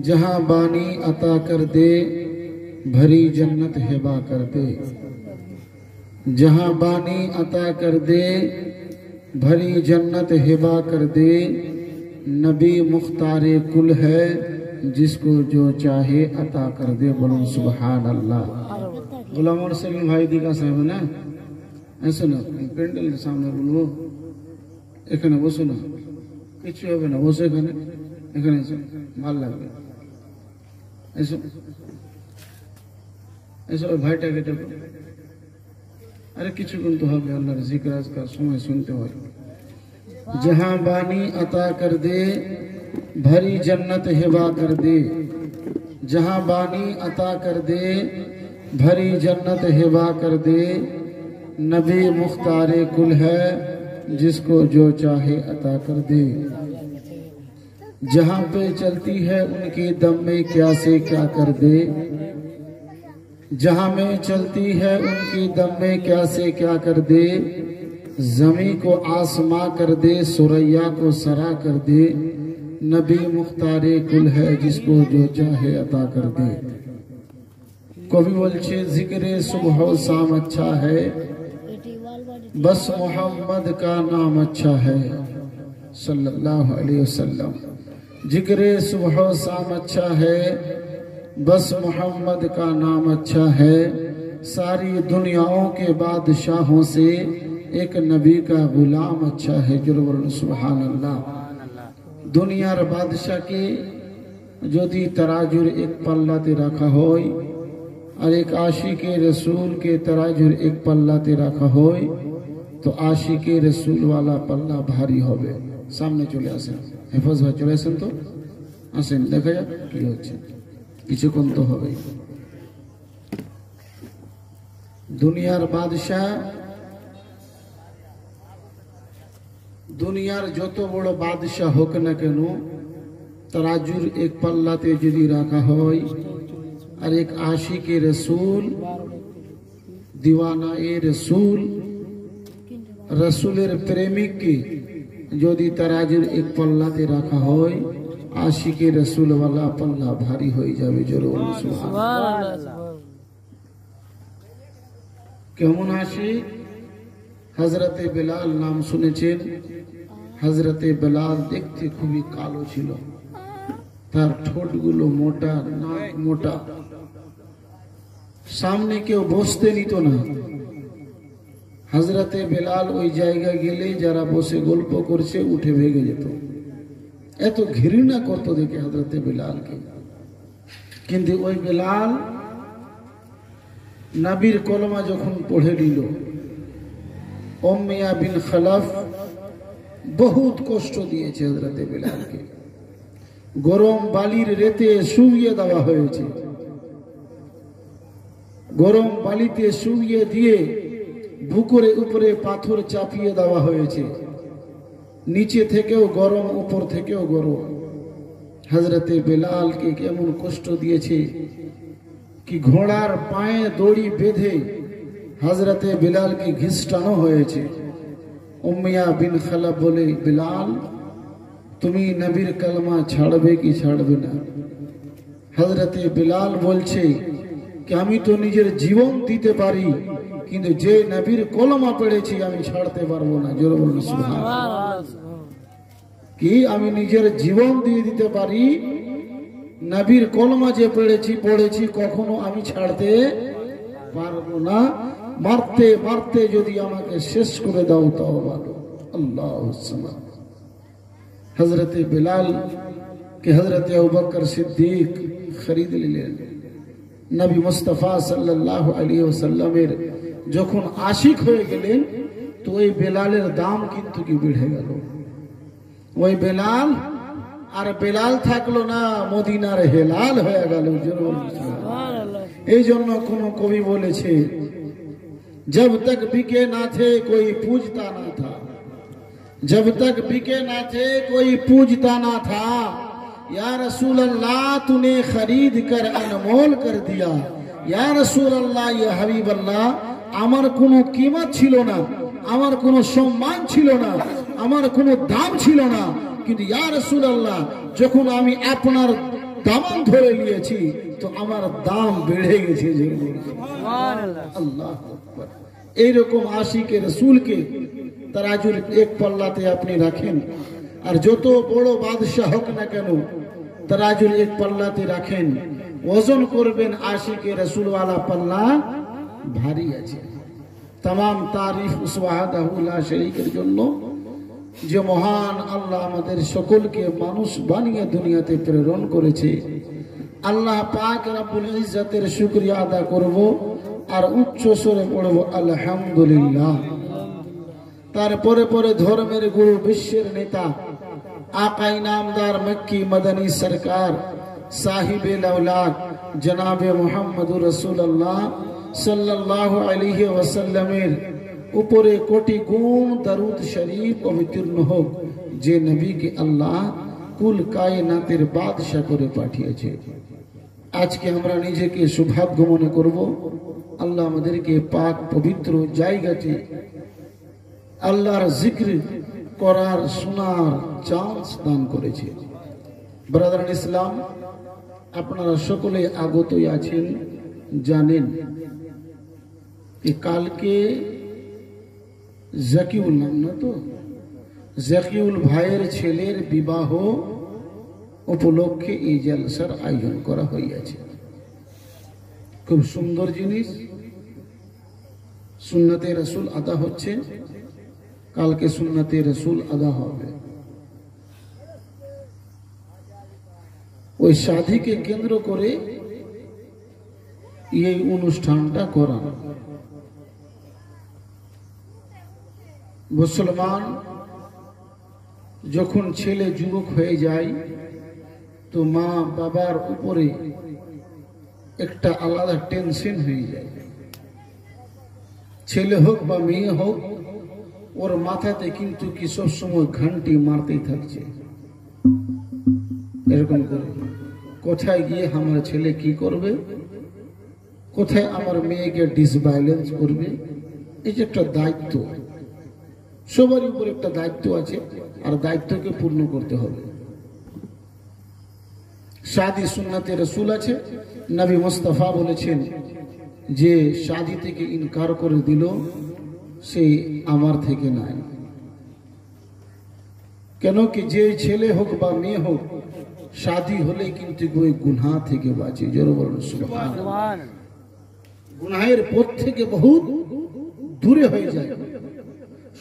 जहां बानी अता कर दे भरी जन्नत हिबा कर दे। जहां बानी अता कर दे भरी जन्नत हिबा कर दे। नबी मुख्तारे कुल है जिसको जो चाहे अता कर दे। बोलो सुभान अल्लाह। गुलाम सलीम भाई दिखा साहब ना ऐसा ना पेंडल के सामने बोलो এখানে বসো না, কিছু হবে না, বসো এখানে, এখানে এসো, ভাল লাগবে, এসো এসো। ওই ভাইটাকে দেখো, আরে কিছুক্ষণ তো হবে, আল্লাহর জিকির আজকার সময় শুনতে হয়। जहां बानी अता कर दे भरी जन्नत हिबा कर दे। जहां बानी अता कर दे भरी जन्नत हिबा कर दे। नबी मुख्तारे कुल है जिसको जो चाहे अता कर दे। जहां पे चलती है उनकी दम में क्या से क्या कर दे। जहां में चलती है उनकी दम में क्या से क्या कर दे। जमी को आसमां कर दे, सुरैया को सरा कर दे। नबी मुख्तारे कुल है जिसको जो चाहे अता कर दे। कभी बोलछे जिक्रे सुबह शाम अच्छा है, बस मोहम्मद का नाम अच्छा है सल्लल्लाहु अलैहि वसल्लम। जिक्रे सुबह शाम अच्छा है, बस मोहम्मद का नाम अच्छा है। सारी दुनियाओं के बादशाहों से एक नबी का गुलाम अच्छा है। जुर्वल सुभान अल्लाह। दुनियार बादशाह के यदि तराजुर एक पल्लाते रखा होय और एक आशिके रसूल के तराजुर एक पल्लाते रखा होय तो आशिके रसूल वाला पल्ला भारी होबे। सामने चले आसेन, हेफाज भाई चले आसेन, तो आसेन, देखा जाक कि होच्छे, কিছুক্ষণ তো হবেই। দুনিয়ার বাদশাহ, দুনিয়ার যত বড় বাদশাহ হোক না কেন তরাজুর এক পাল্লাতে যদি রাখা হয় আর এক আশিকে রসুল দিওয়ানা এ রসুল রসুলের প্রেমিককে যদি তরাজুর এক পাল্লাতে রাখা হয় আশিকে রসুল वाला পাল্লা ভারী হয়ে যাবে। জোরে সুবহানাল্লাহ। কেমন আশিক? হযরতে বেলাল নাম শুনেছেন? হযরতে বেলাল দেখতে খুবই কালো ছিল, তার ঠোঁটগুলো মোটা, নাক মোটা, সামনে কেউ বসতে নিত না। হযরতে বেলাল ওই জায়গা গেলে যারা বসে গল্প করছে উঠে ভেগে যেত, এত ঘৃণা করত দেখে হযরতে বেলালকে। কিন্তু ওই বেলাল নবীর কলমা যখন পড়ে নিল, উমাইয়া বিন খালাফ বহুত কষ্ট দিয়েছে হযরতে বেলালকে। গরম বালির রেতে শুইয়ে দেওয়া হয়েছে, গরম বালিতে শুইয়ে দিয়ে বুকের উপরে পাথর চাপিয়ে দেওয়া হয়েছে। নিচে থেকেও গরম, উপর থেকেও গরম। হযরতে বেলালকে কেমন কষ্ট দিয়েছে কি ঘোড়ার পায়ে দড়ি বেঁধে হযরতে বেলালকে ঘিষ্টানো হয়েছে। উমাইয়া বিন খালাফ বলে, বেলাল তুমি নবীর কলমা ছাড়বে কি ছাড়বে না? হযরতে বেলাল বলছে কি আমি তো নিজের জীবন দিতে পারি, কিন্তু যে নবীর কলমা পড়েছি আমি ছাড়তে পারবো না। জোরে বলুন সুবহানাল্লাহ। কি আমি নিজের জীবন দিয়ে দিতে পারি, নবীর কলমা যে পড়েছি কখনো আমি ছাড়তে পারবো না। মারতে মারতে যদি আমাকে শেষ করে দাও তাও ভালো। আল্লাহুস সামাদ। হযরতে বেলাল কে হযরতে আবু বকর সিদ্দিক খরিদ নিলেন। নবী মুস্তাফা সাল্লাল্লাহু আলাইহি ওয়াসাল্লামের যখন আশিক হয়ে গেলেন তো ওই বেলালের দাম কিন্তু কি বেড়ে গেল। ওই বেলাল আর বেলাল থাকলো না, মদিনার হেলাল হয়ে গেল। এই জন্য কোন কবি বলেছে, जब तक बिके ना थे कोई पूजता ना था, जब तक बिके ना थे कोई पूजता ना था। या रसूल अल्लाह तूने खरीद कर अनमोल कर दिया। या रसूल अल्लाह या हबीब अल्लाह আমার কোনো কিমত ছিল না, আমার কোনো সম্মান ছিল না, আমার কোনো দাম ছিল না, কিন্তু ইয়া রাসূলুল্লাহ যখন আমি আপনার দামান ধরে নিয়েছি তো আমার দাম বেড়ে গেছে। আল্লাহু আকবার। এইরকম আশিকে রাসূলকে তারাজুর এক পাল্লাতে আপনি রাখেন, আর যত বড় বাদশাহ হোক না কেন তারাজুর এক পাল্লাতে রাখেন, ওজন করবেন আশিকে রাসূলওয়ালা পাল্লা ভারী আছে। तमाम तारीफ उस वहदाहु ला शरीकेर জন্য যে মহান আল্লাহ আমাদের সকলকে মানুষ বানিয়ে দুনিয়াতে প্রেরণ করেছে। আল্লাহ পাক রব্বুল ইজ্জতের শুকরিয়া আদা করব আর উচ্চ স্বরে পড়ব আলহামদুলিল্লাহ। তারপরে পরে ধর্মের গুরু বিশ্বের নেতা আকাই নামদার মক্কি মদনী সরকার সাহিবে লাউলাদ জনাবে মুহাম্মদুর রাসূলুল্লাহ সাল্লাল্লাহু আলাইহি ওয়াসাল্লামের উপরে কোটি গুণ দরুদ শরীফ অবতীর্ণ হোক, যে নবীকে আল্লাহ কুল কায়নাতের বাদশা করে পাঠিয়েছে। আজকে আমরা নিজেকে সৌভাগ্য মনে করব, আল্লাহ আমাদেরকে পাক পবিত্র জায়গাতে আল্লাহর জিক্র করার শোনার চান্স দান করেছে। ব্রাদার ইসলাম, আপনারা সকলে আগতই আছেন, জানেন কালকে জাকিউল নাম না তো জাকিউল ভাইয়ের ছেলের বিবাহ উপলক্ষে এই জলসার আয়োজন করা হইয়াছে। খুব সুন্দর জিনিস, সুন্নতে রাসূল আদা হচ্ছে, কালকে সুন্নতে রাসূল আদা হবে। ওই শাদীকে কেন্দ্র করে এই অনুষ্ঠানটা করা। মুসলমান যখন ছেলে যুবক হয়ে যায় তো মা বাবার উপরে একটা আলাদা টেনশন হয়ে যায়। ছেলে হোক বা মেয়ে হোক, ওর মাথাতে কিন্তু কি সব সময় ঘন্টি মারতেই থাকছে, এরকম করে কোথায় গিয়ে আমার ছেলে কি করবে, কোথায় আমার মেয়েকে ডিসব্যালেন্স করবে। এই যে একটা দায়িত্ব, সবার উপর একটা দায়িত্ব আছে, আর দায়িত্বকে পূর্ণ করতে হবে। শাদী সুন্নতে রাসূল আছে, নবী মুস্তাফা বলেছেন যে শাদী থেকে ইনকার করে দিল সে আমার থেকে নাই। কেন কি যে ছেলে হোক বা মেয়ে হোক, শাদী হলে কিন্তু ওই গুনাহ থেকে বাঁচে। জোরে বলুন সুবহানাল্লাহ। গুনাহের পথ থেকে বহুত দূরে হয়ে যায়।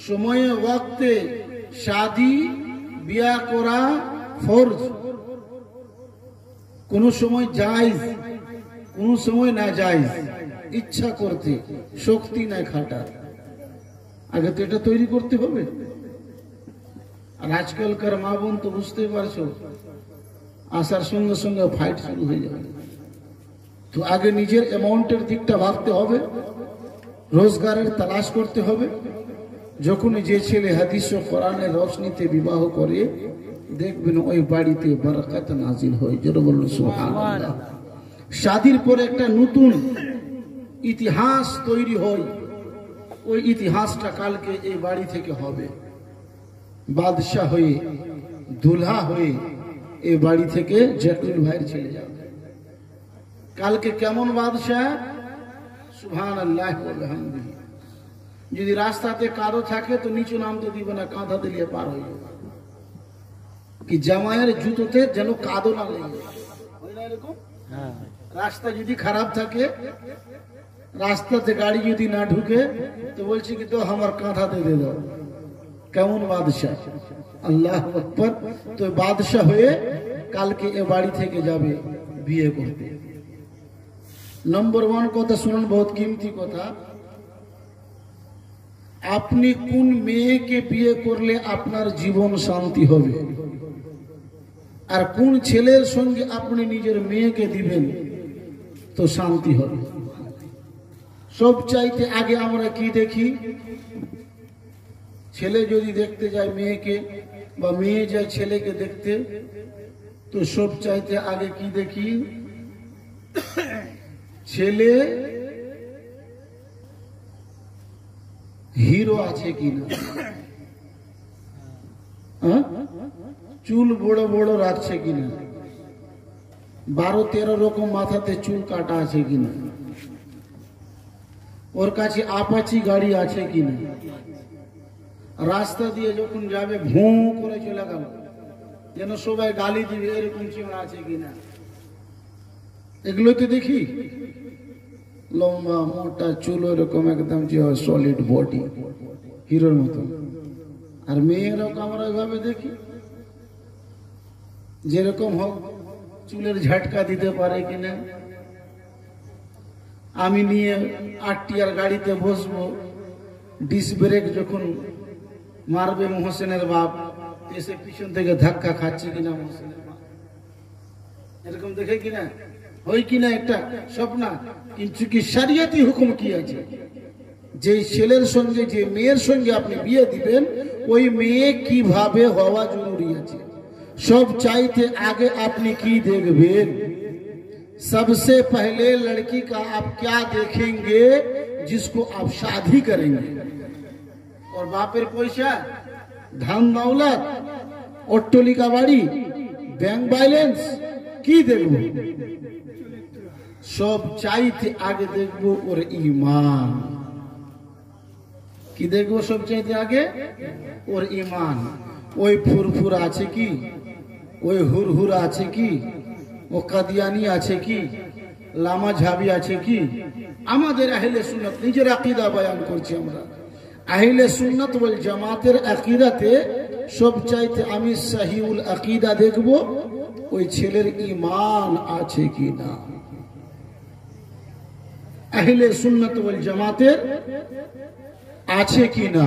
সময়ে ওয়াক্তে শাদী বিয়া করা ফরজ, কোন সময় জায়েজ, কোন সময় না জায়েজ, ইচ্ছা করতে শক্তি নাই খাটার। আগে তো এটা তৈরি করতে হবে। আর আজকালকার মা বোন তো বুঝতে পারছো, আসার সঙ্গে সঙ্গে ফাইট শুরু হয়ে যাবে। তো আগে নিজের অ্যামাউন্টের দিকটা ভাবতে হবে, রোজগারের তালাশ করতে হবে। যখন যে ছেলে হাদিস ও কোরআনের রোশনীতে বিবাহ করে, দেখবেন ওই বাড়িতে বরকত নাজিল হয়। জোরে বলুন সুবহানাল্লাহ। শাদীর পরে একটা নতুন ইতিহাস তৈরি হয়, ওই ইতিহাসটা কালকে এই বাড়ি থেকে হবে। বাদশাহ হয়ে, দুলহা হয়ে এই বাড়ি থেকে জাকিউল ভাইয়ের ছেলে যাবে। কালকে কেমন বাদশাহ, সুবহানাল্লাহ ওয়া বিহামদিহি। যদি রাস্তাতে কাদো থাকে তো নিচু নামতে দিবে না, কাঁধা দিলে পার হয়ে যাবে। কি জামাইয়ের জুতোতে যেন কাদো না লেগে যায়। রাস্তা যদি খারাপ থাকে, রাস্তাতে গাড়ি যদি না ঢুকে, তো বলছি কি তো আমার কাঁধাতে দিয়ে দাও। কেমন বাদশাহ, আল্লাহু আকবার। তো বাদশাহ হয়ে কালকে এ বাড়ি থেকে যাবে বিয়ে করতে। নম্বর 1 কথা শুনুন, বহুত কিমতি কথা। আপনি কোন মেয়েকে বিয়ে করলে আপনার জীবন শান্তি হবে, আর কোন ছেলের সঙ্গে আপনি নিজের মেয়েকে দিবেন তো শান্তি হবে। সব চাইতে আগে আমরা কি দেখি, ছেলে যদি দেখতে যায় মেয়েকে বা মেয়ে যায় ছেলেকে দেখতে, তো সব চাইতে আগে কি দেখি, ছেলে হিরো আছে কিনা। চুল বড় বড় রাখছে কিনা, 12-13 রকম মাথাতে চুল কাটা আছে কিনা, ওর কাছে আপাচি গাড়ি আছে কিনা, রাস্তা দিয়ে যখন যাবে ভোঁ করে চলে গেল যেন সবাই গালি দিবে, এরকম চেহারা আছে কিনা। এগুলো তো দেখি, লম্বা মোটা চুল এরকম একদম সলিড বডি হিরোর মতো। আর মেয়েরাও আমরা ওইভাবে দেখি, যেরকম হোক চুলের ঝাটকা দিতে পারে কিনা। আমি নিয়ে 8 গাড়িতে বসবো, ডিস্ক ব্রেক যখন মারবে মোহসেনের বাপ, এসে পিছন থেকে ধাক্কা খাচ্ছে কিনা মোহসেনের বাপ, এরকম দেখে কিনা, হয় কিনা একটা স্বপ্ন। কিন্তু কি শরিয়তি হুকুম কি আছে, যে ছেলের সঙ্গে যে মেয়ের সঙ্গে আপনি বিয়ে দিবেন, ওই মেয়ে কিভাবে হওয়া জরুরি আছে। सब चाहते आगे आपने की देखबेन, सबसे पहले लड़की का आप क्या देखेंगे, जिसको आप शादी करेंगे। और बापेर पैसा, धन दौलत, অট্টালিকা বাড়ি, ব্যাংক ব্যালেন্স কি দেখব? সব চাইতে আগে দেখব ওর ঈমান। কি দেখব সব চাইতে আগে? ওর ঈমান। ওই ফুরফুর আছে কি, ওই হুরহুর আছে কি, ও কাদিয়ানি আছে কি, লামা ঝাবি আছে কি। আমাদের আহলে সুন্নাত নিজের আকীদা বয়ান করছি আমরা। আহলে সুন্নাত ওয়াল জামাতের আকীদাতে সবচাইতে আমি সহিউল আকীদা দেখব ওই ছেলের ঈমান আছে কি না। আহলে সুন্নাত ওয়াল জামাতের আছে কি না।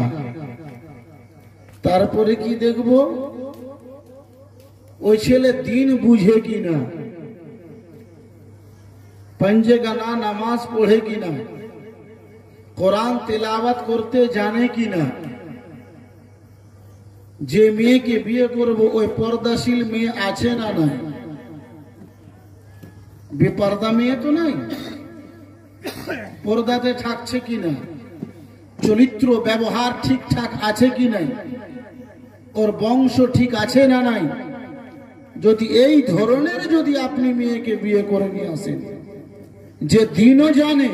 তারপরে কি দেখব, ওই ছেলে দিন বুঝে কিনা, पंजे गाना नामाज पढ़े कि ना, कुरान तिलावत करते जाने कि ना। जे मेये के बिये करबो ओई पर्दाशील मेये आछे ना नाई, बेपर्दा मेये तो नाई, पर्दाते थाकछे कि ना, चरित्र व्यवहार ठीक ठाक आछे कि नाई, और बंश ठीक आछे ना नाई। যদি এই ধরনের যদি আপনি মেয়েকে বিয়ে করে নিয়ে আসেন, যে দিনও জানে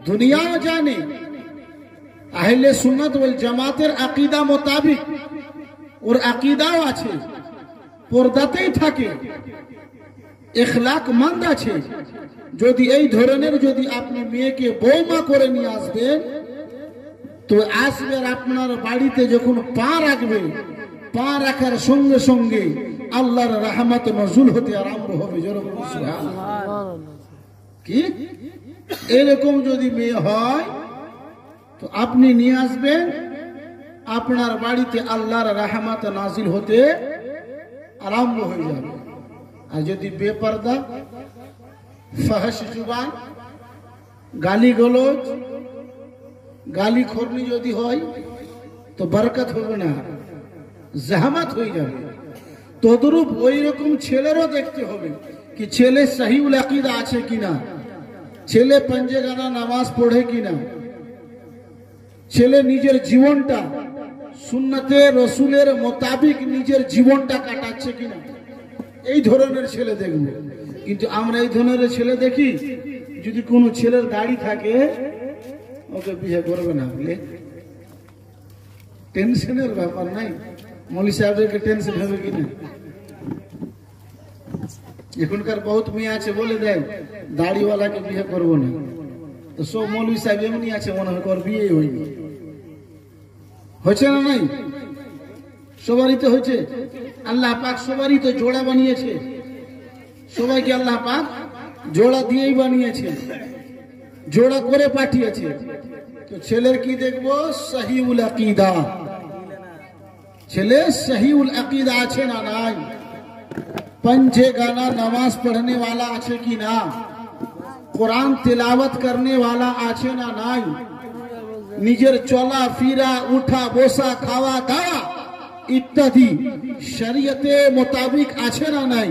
দুনিয়াও জানে, আহলে সুন্নাত ওয়াল জামাতের আকীদা মোতাবিক ওর আকীদাও আছে, পর্দাতেই থাকে, ইখলাকমন্দ আছে, যদি এই ধরনের যদি আপনি মেয়েকে বৌমা করে নিয়ে আসবেন, তো আসবে আপনার বাড়িতে যখন পা রাখবে, পা রাখার সঙ্গে সঙ্গে আল্লাহর রহমত নজুল হতে আরম্ভ হবে। কি এরকম যদি মেয়ে হয় তো আপনি নিয়ে আসবেন, আপনার বাড়িতে আল্লাহর রহমত নাজিল হতে আরম্ভ হয়ে যাবে। আর যদি বেপরদা, ফাহশ জুবান, গালি গলজ, গালি খোরনি যদি হয় তো বরকত হবে না, জাহামত হয়ে যাবে। তদরূপ ওই রকম ছেলেরও দেখতে হবে কি ছেলে সহিউল আকীদা আছে কিনা, ছেলে पंजे गाना নামাজ পড়ে কিনা, ছেলে নিজের জীবনটা সুন্নতে রাসূলের মোতাবিক নিজের জীবনটা কাটাচ্ছে কিনা, এই ধরনের ছেলে দেখব। কিন্তু আমরা এই ধরনের ছেলে দেখি, যদি কোনো ছেলের দাড়ি থাকে ওকে বিয়ে করবে না বলে টেনশনের ব্যাপার নাই। মৌলী সাহেবকে টেনশন হবে কিনা। এখনকার বহুত মেয়ে আছে বলে দেয় দাড়িওয়ালাকে বিয়ে করবো না, তো সব মৌলী সাহেব এমনি আছে মনে হয় কর বিয়ে হয়নি। হয়েছে না নাই? সবারই তো হয়েছে। আল্লাহ পাক সবারই তো জোড়া বানিয়েছে, সবাইকে আল্লাহ পাক জোড়া দিয়েই বানিয়েছে, জোড়া করে পাঠিয়েছে। তো ছেলের কি দেখবো? সহিউল আকীদা। ছেলে সহিউল আকীদা আছে না নাই? पंजे गाना नमाज पढ़ने वाला आछे की ना, कुरान तिलावत करने वाला आछे ना नाई, निजेर चला फिरा उठा बसा खावा दावा इत्यादि शरीयते मोताबिक आछे ना नाई।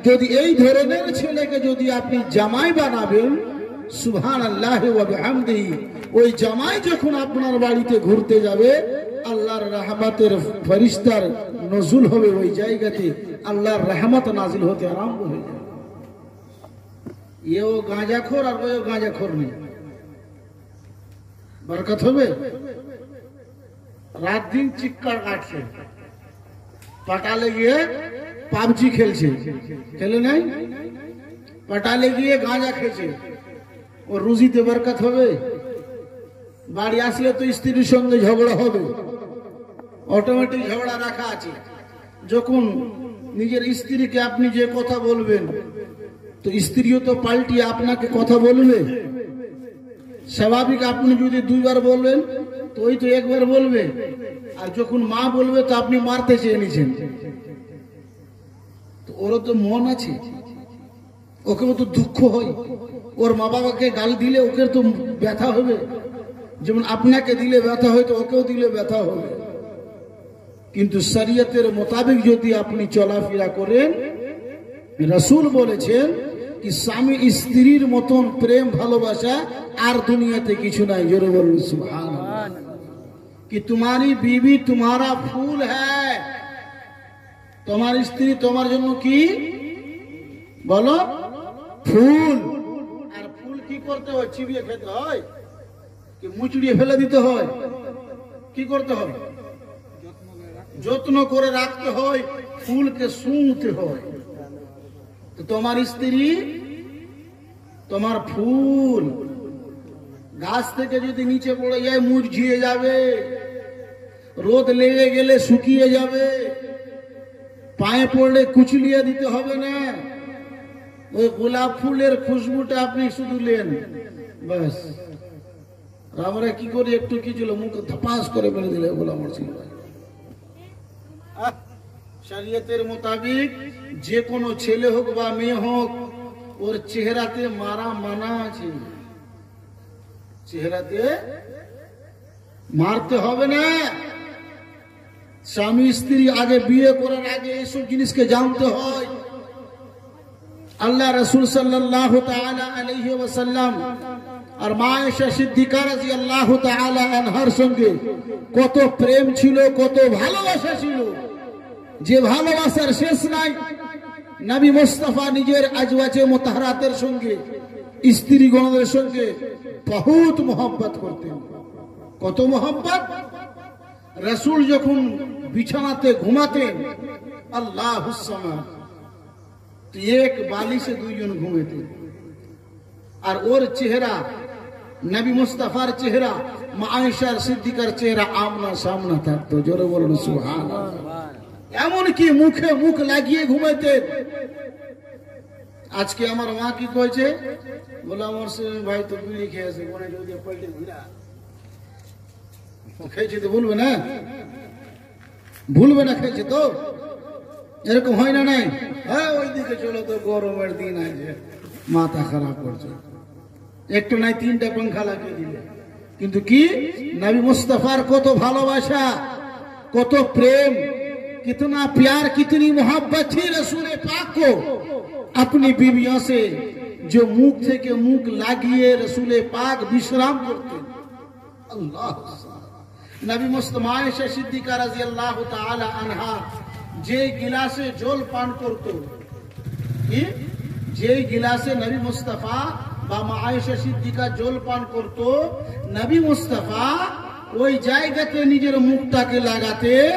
যদি এই ধরনের ছেলেকে যদি আপনি জামাই বানাবেন, সুবহানাল্লাহি ওয়া বিহামদিহি, ওই জামাই যখন আপনার বাড়িতে ঘুরতে যাবে, আল্লাহর রহমতের ফেরেশতার নজুল হবে ওই জায়গাতে, আল্লাহর রহমত নাজিল হতে আরম্ভ হয়ে যাবে। এও গাঁজাখোর আর ওও গাঁজাখোর নেই, বরকত হবে। রাত দিন চিৎকার কাটছে, পাটালে গিয়ে পাবজি খেলছে, খেলে নাই, পাটালে গিয়ে গাঁজা খেয়েছে, ও রুজিতে বরকত হবে? বাড়ি আসলে তো স্ত্রীর সঙ্গে ঝগড়া হবে, অটোমেটিক ঝগড়া রাখা আছে। যখন নিজের স্ত্রীকে আপনি যে কথা বলবেন, তো স্ত্রীও তো পাল্টিয়ে আপনাকে কথা বলবে। স্বাভাবিক আপনি যদি দুইবার বলবেন তো ওই তো একবার বলবে, আর যখন মা বলবে তো আপনি মারতে চেয়ে নিছেন। তো ওরও তো মন আছে, ওকেও তো দুঃখ হয়। ওর মা বাবাকে গাল দিলে ওকে তো ব্যথা হবে, যেমন আপনাকে দিলে ব্যথা হয় তো ওকেও দিলে ব্যথা হবে। কিন্তু শরীয়তের মোতাবেক যদি আপনি চলাফেরা করেন, রাসূল বলেছেন कि स्वामी स्त्रीर मतन प्रेम भालोबासा आर दुनियाते किछु नाई। जोरे बोलुन सुभान अल्लाह। कि तुम्हारी बीवी तुम्हारा फूल है, तुम्हारी स्त्री तुम्हार जन्य की बोलो फूल। और फूल की करते हो? चिबिए खेते হয় कि मुचड़िए फेले दिते হয়? की करते হয়? যত্ন করে রাখতে হয়, ফুলকে শুঁতে হয়। তো তোমার স্ত্রী তোমার ফুল, গাছ থেকে যদি নিচে পড়ে যায় মুরঝিয়ে যাবে, রোদ লেগে গেলে শুকিয়ে যাবে, পায়ে পড়লে কুচলিয়ে দিতে হবে না। ওই গোলাপ ফুলের খুশবুটা আপনি শুধু নেন ব্যাস। আমরা কি করি, একটু কি ছিল মুখে ধপাস করে মেরে দিলে গোলাপ মরছিল। শরীয়তের মোতাবেক যে কোনো ছেলে হোক বা মেয়ে হোক, ওর চেহারাতে মারা মানা আছে, চেহারাতে মারতে হবে না। স্বামী স্ত্রী আগে বিয়ে করার আগে এইসব জিনিসকে জানতে হয়। আল্লাহ রাসূল সাল্লাল্লাহু তাআলা আলাইহি ওয়াসাল্লাম আর মা আয়েশা সিদ্দিকা রাদিয়াল্লাহু তাআলা আনহার সঙ্গে কত প্রেম ছিল, কত ভালোবাসা ছিল, যে ভালোবাসার শেষ নাই। নবী মুস্তাফা নিজের আজওয়াজে মুতাহহারাতের সঙ্গে, স্ত্রীগণদের সঙ্গে বহুত মোহাব্বত করতেন। কত মোহাব্বত! রাসূল যখন বিছানাতে ঘুমাতেন, আল্লাহুস সামাদ, এক বালিশে দুইজন ঘুমাতেন। আর ওর চেহারা, নবী মুস্তাফার চেহারা, মা আয়েশা সিদ্দিকার চেহারা আমনা সামনা থাকতো। জোরে বলুন সুবহানাল্লাহ। এমনকি মুখে মুখ লাগিয়ে ঘুমাইতেন। আজকে আমার মা কি কইছে, বলে আমার ভাই তো বিড়ি খেয়েছে, মনে যদি পল্টে ঘুরা খেয়েছে তো ভুলবে না, ভুলবে না, খেয়েছে তো। এরকম হয় না? নাই? হ্যাঁ, ওই দিকে চলো তো, গরমের দিন আছে, মাথা খারাপ করছে, একটু নাই তিনটা পাঙ্খা লাগিয়ে দিলে। কিন্তু কি নবী মুস্তাফার কত ভালোবাসা, কত প্রেম, कितना प्यार, कितनी मोहब्बत थी रसूल पाक को अपनी बीवियों से, जो मुख थे के मुख लागिए रसूल पाक विश्राम करते। अल्लाह। नबी मुस्तफा आयशा सिद्दीका রাদিয়াল্লাহু তাআলা আনহা যে গিলাসে জল পান করত, কি যে গিলাসে নবী মুস্তাফা বা মা আয়েশা সিদ্দিকা জল পান করত, নবী মুস্তাফা ওই জায়গাতে নিজের মুখটাকে লাগাতেন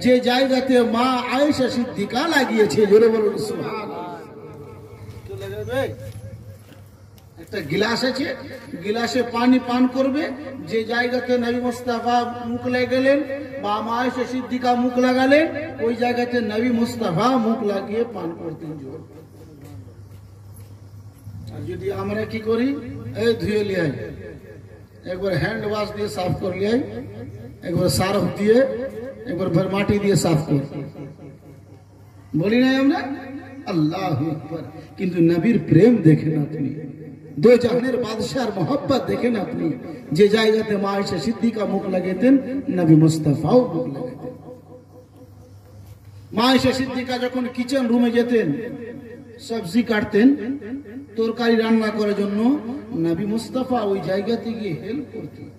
যে জায়গাতে মা আয়েশা সিদ্দিকা লাগিয়েছে। জোরে বলুন সুবহানাল্লাহ। কি লাগাবে? একটা গিলাস আছে, গিলাসে পানি পান করবে, যে জায়গাতে নবী মুস্তাফা মুখ লাগালেন বা মা আয়েশা সিদ্দিকা মুখ লাগালেন, ওই জায়গাতে নবী মুস্তাফা মুখ লাগিয়ে পান করতেন। আর যদি আমরা কি করি, এই ধুয়ে লিয়াই, একবার হ্যান্ড ওয়াশ দিয়ে সাফ করে লিয়াই, একবার সার্ফ দিয়ে, একবার ফের মাটি দিয়ে সাফ করি, বলি নাই আমরা? আল্লাহু আকবার। কিন্তু নবীর প্রেম দেখেন আপনি, দো জাহানের বাদশার মোহব্বত দেখেন আপনি। যে জায়গাতে মা আয়েশা সিদ্দিকা মুখ লাগাতেন, নবী মুস্তাফাও মুখ লাগাতেন। মা আয়েশা সিদ্দিকা যখন কিচেন রুমে যেতেন, সবজি কাটতেন, তরকারি রান্না করার জন্য, নবী মুস্তাফা ওই জায়গাতে গিয়ে হেল্প করতেন।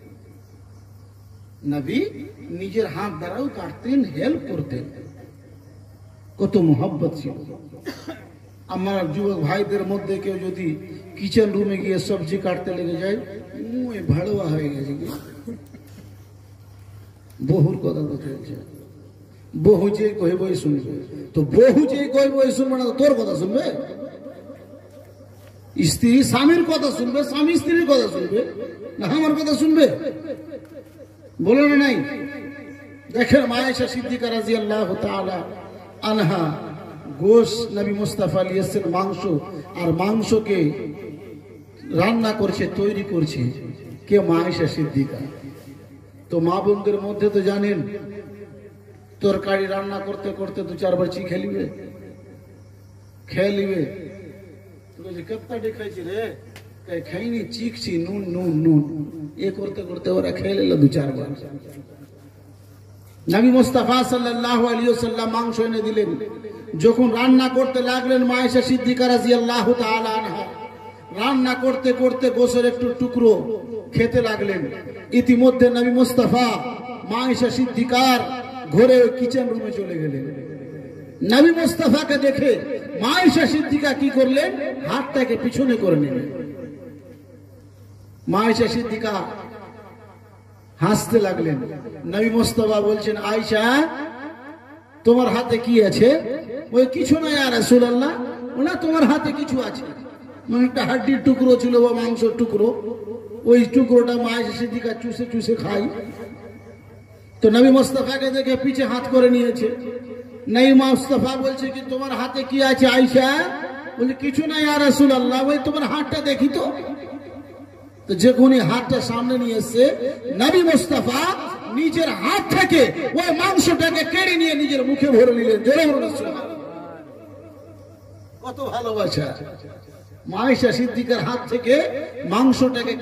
নবী নিজের হাত দ্বারাও কাটতেন, হেল্প করতেন। কত মোহব্বত ছিল। আমার যুবক ভাইদের মধ্যে কেউ যদি কিচেন রুমে গিয়ে সবজি কাটতে লেগে যায়, ভাড়োয়া হয়ে গেছে, বহুর কথা তো চলছে। বহু যে কইবই শুনবে, তো বহু যে কইবই শুনবে না, তোর কথা শুনবে? স্ত্রী স্বামীর কথা শুনবে, স্বামী স্ত্রীর কথা শুনবে, না আমার কথা শুনবে? বলে না নাই? দেখেন আয়েশা সিদ্দিকা রাদিয়াল্লাহু তাআলা আনহা গোশ নবী মুস্তাফা নিয়েছেন মাংস, আর মাংসকে রান্না করছে, তৈরি করছে কে? আয়েশা সিদ্দিকা। তো মা বোনদের মধ্যে তো জানেন তরকারি রান্না করতে করতে দু চারবার খেয়ে নিবে। কতটা খাইছি রে, খাইনি, চিকছি, নুন নুন নুন, এ করতে করতে ওরা খেয়ে নিল দু চারবার। নবী মুস্তাফা সাল্লাল্লাহু আলাইহি ওয়াসাল্লাম মাংস এনে দিলেন। যখন রান্না করতে লাগলেন আয়েশা সিদ্দিকা রাদিয়াল্লাহু তাআলা আনহা রান্না করতে করতে গোশের একটু টুকরো খেতে লাগলেন। ইতিমধ্যে নবী মুস্তাফা আয়েশা সিদ্দিকার ঘরে কিচেন রুমে চলে গেলেন। নবী মুস্তাফাকে দেখে আয়েশা সিদ্দিকা কি করলেন? হাতটাকে পিছনে করে নিলেন। আয়েশা সিদ্দিকা হাসতে লাগলেন। নবী মুস্তাফা বলছেন, আয়েশা তোমার হাতে কি আছে? ওই কিছু না ইয়া রাসূলুল্লাহ। না, তোমার হাতে কিছু আছে। মানে একটা হাড্ডির টুকরো ছিল বা মাংসের টুকরো, ওই টুকরোটা আয়েশা সিদ্দিকা চুষে চুষে খাই। তো নবী মুস্তাফাকে দেখে পিছে হাত করে নিয়েছে। নবী মুস্তাফা বলছে কি তোমার হাতে কি আছে আয়েশা? বলে কিছু না ইয়া রাসূলুল্লাহ, ওই তোমার হাতটা দেখি তো। তো যখনই হাতটা সামনে নিয়ে এসে নবী মুস্তাফা নিজের হাত থেকে ওই মাংসটাকে কেড়ে নিয়ে নিজের মুখে ভরে নিলেন। জোরে বলুন সুবহানাল্লাহ। কত ভালোবাসা! আয়েশা সিদ্দিকার হাত থেকে মাংসটাকে